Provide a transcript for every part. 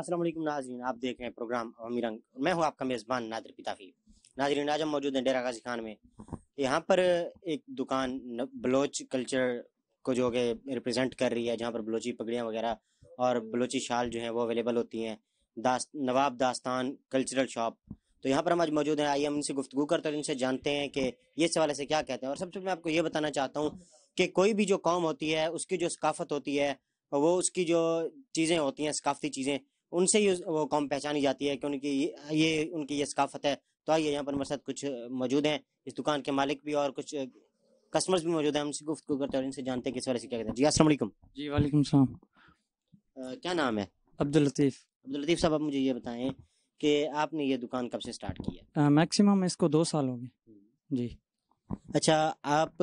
السلام علیکم ناظرین، آپ دیکھ رہے ہیں پروگرام عوامی رنگ، میں ہوں آپ کا میزبان نادر پتافی۔ ناظرین، آج ہم موجود ہیں ڈیرہ غازی خان میں۔ یہاں پر ایک دکان بلوچ کلچر کو جو کہ ریپرزینٹ کر رہی ہے، جہاں پر بلوچی پگڑیاں وغیرہ اور بلوچی شال جو ہیں وہ اویلیبل ہوتی ہیں، نواب داستان کلچرل شاپ۔ تو یہاں پر ہم آج موجود ہیں، آئیے ہم ان سے گفتگو کرتے ہیں، ان سے جانتے ہیں کہ یہ اس حوالے سے کیا کہتے ہیں۔ اور سب سے میں آپ کو یہ بتانا چاہتا ہوں کہ کوئی بھی جو قوم ہوتی ہے، اس کی جو ثقافت ہوتی ہے، وہ اس کی جو چیزیں ہوتی ہیں، ثقافتی چیزیں، ان سے ہی وہ قوم پہچانی جاتی ہے کہ ان کی یہ ثقافت ہے۔ تو آئیے، یہاں پر ہمارے ساتھ کچھ موجود ہیں، اس دکان کے مالک بھی اور کچھ کسٹمرز بھی موجود ہیں، ہم سے گفتگو کرتے ہیں اور ان سے جانتے ہیں کہ اس وجہ سے کیا کہتے ہیں۔ جی السلام علیکم۔ جی وعلیکم السلام۔ کیا نام ہے؟ عبداللطیف۔ عبداللطیف صاحب، آپ مجھے یہ بتائیں کہ آپ نے یہ دکان کب سے سٹارٹ کی ہے؟ میکسیمم اس کو 2 سال ہو گئے جی۔ اچھا، آپ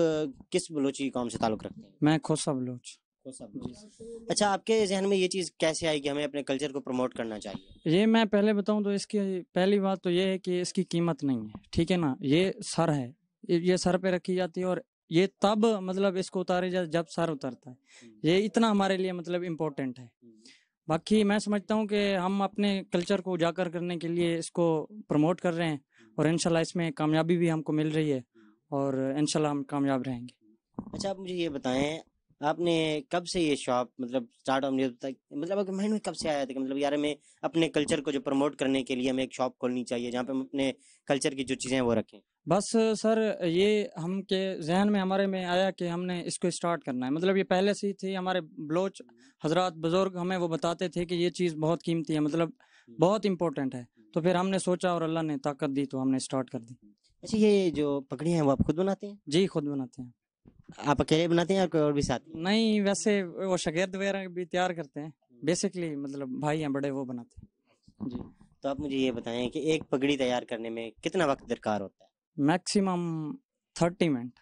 کس بلوچی قوم سے تعلق رکھتے ہیں؟ میں کھوسا بلوچ۔ اچھا، آپ کے ذہن میں یہ چیز کیسے آئی کہ ہمیں اپنے کلچر کو پروموٹ کرنا چاہیے؟ یہ میں پہلے بتاؤں تو اس کی پہلی بات تو یہ ہے کہ اس کی قیمت نہیں ہے، ٹھیک ہے نا۔ یہ سر ہے، یہ سر پہ رکھی جاتی ہے اور یہ تب مطلب اس کو اتارے جاتے جب سر اترتا ہے۔ یہ اتنا ہمارے لیے مطلب امپورٹنٹ ہے۔ باقی میں سمجھتا ہوں کہ ہم اپنے کلچر کو اجاگر کرنے کے لیے اس کو پروموٹ کر رہے ہیں اور انشاءاللہ اس میں کامیابی بھی ہم کو مل رہی ہے اور انشاءاللہ ہم کامیاب رہیں گے۔ اچھا، آپ مجھے یہ بتائیں، آپ نے کب سے یہ شاپ مطلب اسٹارٹ مطلب آپ کے مائنڈ میں کب سے آیا تھا کہ مطلب یار ہمیں اپنے کلچر کو جو پروموٹ کرنے کے لیے ہمیں ایک شاپ کھولنی چاہیے جہاں پہ ہم اپنے کلچر کی جو چیزیں ہیں وہ رکھیں؟ بس سر، یہ ہم کے ذہن میں ہمارے میں آیا کہ ہم نے اس کو اسٹارٹ کرنا ہے۔ مطلب یہ پہلے سے ہی تھی، ہمارے بلوچ حضرات بزرگ ہمیں وہ بتاتے تھے کہ یہ چیز بہت قیمتی ہے، مطلب بہت امپورٹنٹ ہے۔ تو پھر ہم نے سوچا اور اللہ نے طاقت دی تو ہم نے اسٹارٹ کر دی۔ اچھا، یہ جو پگڑیاں ہیں وہ آپ خود بناتے ہیں؟ جی خود بناتے ہیں۔ آپ اکیلے بناتے ہیں اور بھی ساتھ؟ نہیں، ویسے وہ شاگرد وغیرہ بھی تیار کرتے ہیں، بیسکلی مطلب بھائی ہیں بڑے وہ بناتے ہیں جی۔ تو آپ مجھے یہ بتائیں کہ ایک پگڑی تیار کرنے میں کتنا وقت درکار ہوتا ہے؟ میکسیمم 30 منٹ،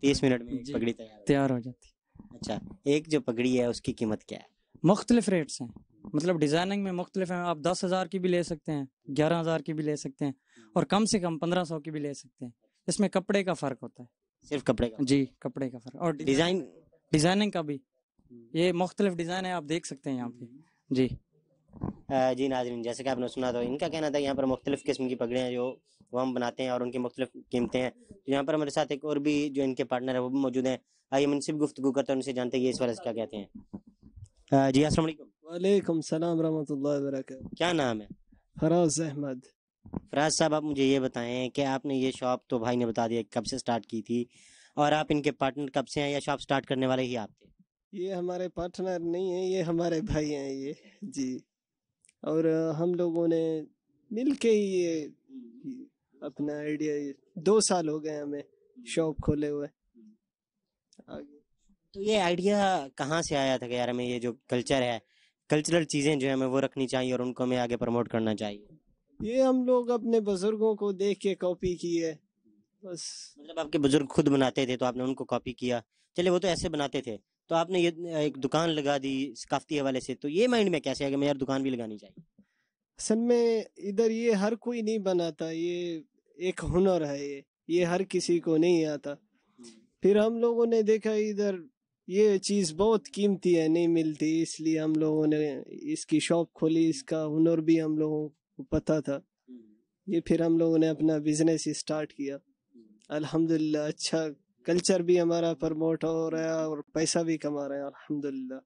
30 منٹ میں ایک پگڑی تیار ہو جاتی ہے۔ اچھا، ایک جو پگڑی ہے اس کی قیمت کیا ہے؟ مختلف ریٹس ہیں، مطلب ڈیزائننگ میں مختلف ہیں۔ آپ 10,000 کی بھی لے سکتے ہیں، 11,000 کی بھی لے سکتے ہیں اور کم سے کم 1,500 کی بھی لے سکتے ہیں۔ اس میں کپڑے کا فرق ہوتا ہے، صرف کپڑے کا؟ جی کپڑے کا فرق، اور ڈیزائننگ کا بھی۔ یہ مختلف ڈیزائن ہے، آپ دیکھ سکتے ہیں یہاں پہ جی۔ جی ناظرین، جیسے کہ آپ نے سنا تو ان کا کہنا تھا یہاں پر مختلف قسم کی پگڑیاں جو وہ ہم بناتے ہیں اور ان کی مختلف قیمتیں ہیں۔ یہاں پر ہمارے ساتھ ایک اور بھی جو ان کے پارٹنر ہیں وہ بھی موجود ہیں، آئیے ہم ان سے بھی گفتگو کرتے ہیں، ان سے جانتے ہیں یہ اس والے سے کیا کہتے ہیں۔ جی السلام علیکم۔ وعلیکم السلام ورحمۃ اللہ وبرکاتہ۔ کیا نام ہے؟ فراز احمد۔ فراز صاحب، آپ مجھے یہ بتائیں کہ آپ نے یہ شاپ تو بھائی نے بتا دیا کب سے سٹارٹ کی تھی، اور آپ ان کے پارٹنر کب سے ہیں یا شاپ سٹارٹ کرنے والے ہی آپ تھے؟ یہ ہمارے پارٹنر نہیں ہیں، یہ ہمارے بھائی ہیں یہ جی، اور ہم لوگوں نے مل کے ہی یہ اپنا آئیڈیا 2 سال ہو گئے ہمیں شاپ کھولے ہوئے۔ تو یہ آئیڈیا کہاں سے آیا تھا کہ یار ہمیں یہ جو کلچر ہے، کلچرل چیزیں جو ہیں ہمیں وہ رکھنی چاہیے اور ان کو ہمیں آگے پروموٹ کرنا چاہیے؟ یہ ہم لوگ اپنے بزرگوں کو دیکھ کے کاپی کی ہے بس۔ مطلب آپ کے بزرگ خود بناتے تھے تو آپ نے ان کو کاپی کیا؟ چلے وہ تو ایسے بناتے تھے، تو آپ نے یہ ایک دکان لگا دی ثقافتی حوالے سے، تو یہ مائنڈ میں کیسے ہے کہ میں یار دکان بھی لگانی چاہیے؟ اصل میں ادھر یہ ہر کوئی نہیں بناتا، یہ ایک ہنر ہے، یہ ہر کسی کو نہیں آتا۔ پھر ہم لوگوں نے دیکھا ادھر یہ چیز بہت قیمتی ہے، نہیں ملتی، اس لیے ہم لوگوں نے اس کی شاپ کھولی۔ اس کا ہنر بھی ہم لوگوں کو پتہ تھا، یہ پھر ہم لوگوں نے اپنا بزنس اسٹارٹ کیا۔ الحمدللہ اچھا کلچر بھی ہمارا پروموٹ ہو رہا ہے اور پیسہ بھی کما رہے ہیں الحمدللہ۔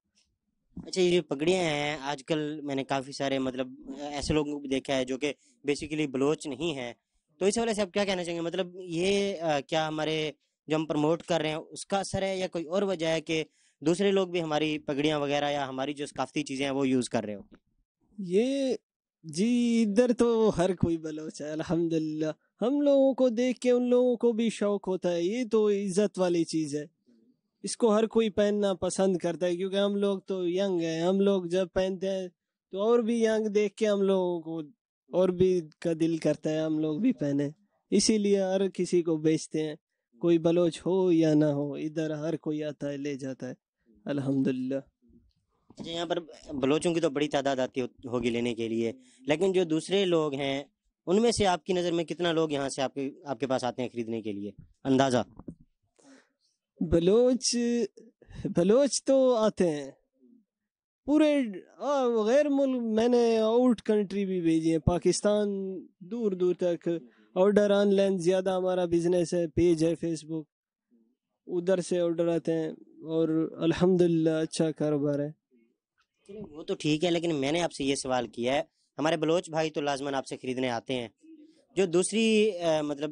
اچھا، یہ جو پگڑیاں ہیں آج کل میں نے کافی سارے مطلب ایسے لوگوں کو بھی دیکھا ہے جو کہ بیسیکلی بلوچ نہیں ہیں، تو اس حوالے سے آپ کیا کہنا چاہیں گے؟ مطلب یہ کیا ہمارے جو ہم پروموٹ کر رہے ہیں اس کا اثر ہے یا کوئی اور وجہ ہے کہ دوسرے لوگ بھی ہماری پگڑیاں وغیرہ یا ہماری جو ثقافتی چیزیں ہیں وہ یوز کر رہے ہو؟ یہ جی ادھر تو ہر کوئی بلوچ ہے الحمدللہ، ہم لوگوں کو دیکھ کے ان لوگوں کو بھی شوق ہوتا ہے۔ یہ تو عزت والی چیز ہے، اس کو ہر کوئی پہننا پسند کرتا ہے، کیونکہ ہم لوگ تو ینگ ہیں۔ ہم لوگ جب پہنتے ہیں تو اور بھی ینگ دیکھ کے ہم لوگوں کو اور بھی کا دل کرتا ہے ہم لوگ بھی پہنے، اسی لیے ہر کسی کو بیچتے ہیں، کوئی بلوچ ہو یا نہ ہو، ادھر ہر کوئی آتا ہے لے جاتا ہے الحمدللہ۔ اچھا، یہاں پر بلوچوں کی تو بڑی تعداد آتی ہوگی لینے کے لیے، لیکن جو دوسرے لوگ ہیں ان میں سے آپ کی نظر میں کتنا لوگ یہاں سے آپ کے پاس آتے ہیں خریدنے کے لیے اندازہ؟ بلوچ تو آتے ہیں، پورے غیر ملک میں نے آؤٹ کنٹری بھی بھیجی ہیں، پاکستان دور دور تک آرڈر آن لائن زیادہ ہمارا بزنس ہے، پیج ہے فیس بک، ادھر سے آرڈر آتے ہیں اور الحمدللہ اچھا کاروبار ہے۔ وہ تو ٹھیک ہے، لیکن میں نے آپ سے یہ سوال کیا ہے، ہمارے بلوچ بھائی تو لازماً آپ سے خریدنے آتے ہیں، جو دوسری مطلب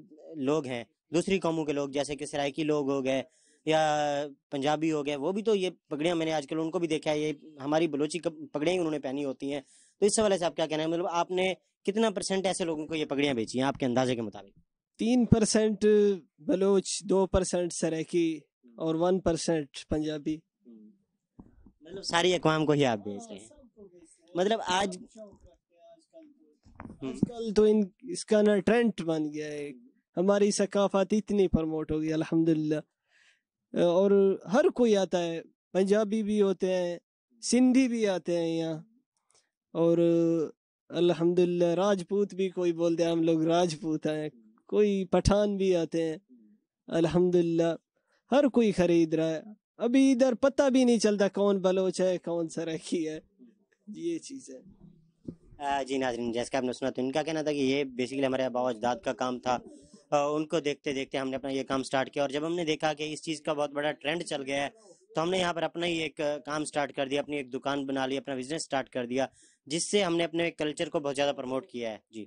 لوگ ہیں، دوسری قوموں کے لوگ جیسے کہ سرائکی لوگ ہو گئے یا پنجابی ہو گئے، وہ بھی تو یہ پگڑیاں میں نے آج کل ان کو بھی دیکھا ہے، یہ ہماری بلوچی پگڑیاں ہی انہوں نے پہنی ہوتی ہیں، تو اس حوالے سے آپ کیا کہنا ہے؟ مطلب آپ نے کتنا پرسنٹ ایسے لوگوں کو یہ پگڑیاں بیچی ہیں آپ کے اندازے کے مطابق؟ 3% بلوچ، 2% سرائکی اور 1% پنجابی۔ مطلب ساری اقوام کو ہی آپ بیچ رہے ہیں؟ مطلب آج کل تو اس کا نا ٹرینڈ بن گیا ہے، ہماری ثقافت اتنی پروموٹ ہوگی الحمدللہ، اور ہر کوئی آتا ہے، پنجابی بھی ہوتے ہیں، سندھی بھی آتے ہیں یہاں، اور الحمدللہ راجپوت بھی کوئی بولتے ہیں، ہم لوگ راجپوت ہیں، کوئی پٹھان بھی آتے ہیں، الحمدللہ ہر کوئی خرید رہا ہے۔ ابھی ادھر پتہ بھی نہیں چلتا کون بلوچ ہے کون سرائکی ہے، یہ چیز ہے۔ جی ناظرین، جیسے کہ آپ نے سنا تو ان کا کہنا تھا کہ یہ بیسیکلی ہمارے آباء و اجداد کا کام تھا، ان کو دیکھتے دیکھتے ہم نے اپنا یہ کام سٹارٹ کیا، اور جب ہم نے دیکھا کہ اس چیز کا بہت بڑا ٹرینڈ چل گیا ہے تو ہم نے یہاں پر اپنا ہی ایک کام سٹارٹ کر دیا، اپنی ایک دکان بنا لی، اپنا بزنس سٹارٹ کر دیا، جس سے ہم نے اپنے کلچر کو بہت زیادہ پروموٹ کیا ہے۔ جی